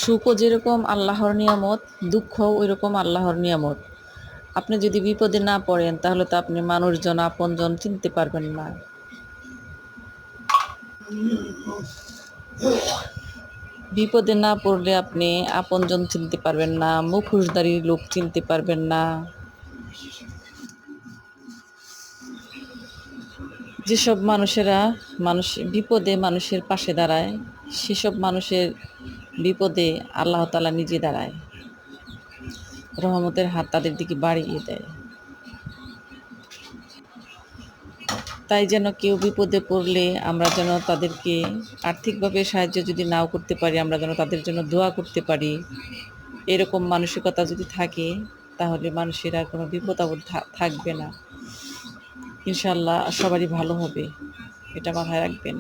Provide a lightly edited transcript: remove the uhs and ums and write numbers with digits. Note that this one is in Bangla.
সুখও যেরকম আল্লাহর নিয়ামত, দুঃখও ওইরকম আল্লাহর নিয়ামত। আপনি যদি বিপদে না পড়েন তাহলে তো আপনি মানুষজন আপনজন চিনতে পারবেন না। বিপদে না পড়লে আপনি আপনজন চিনতে পারবেন না, মুখোশধারী লোক চিনতে পারবেন না। যেসব মানুষেরা বিপদে মানুষের পাশে দাঁড়ায়, সেসব মানুষের বিপদে আল্লাহ তাআলা নিজে দাঁড়ায়, রহমতের হাত তাদের দিকে বাড়িয়ে দেয়। তাই যেন কেউ বিপদে পড়লে আমরা যেন তাদেরকে আর্থিকভাবে সাহায্য যদি নাও করতে পারি, আমরা যেন তাদের জন্য দোয়া করতে পারি। এরকম মানসিকতা যদি থাকে তাহলে মানুষের আর কোনো বিপদ আপদ থাকবে না। ইনশাআল্লাহ সবারই ভালো হবে, এটা মাথায় রাখবেন।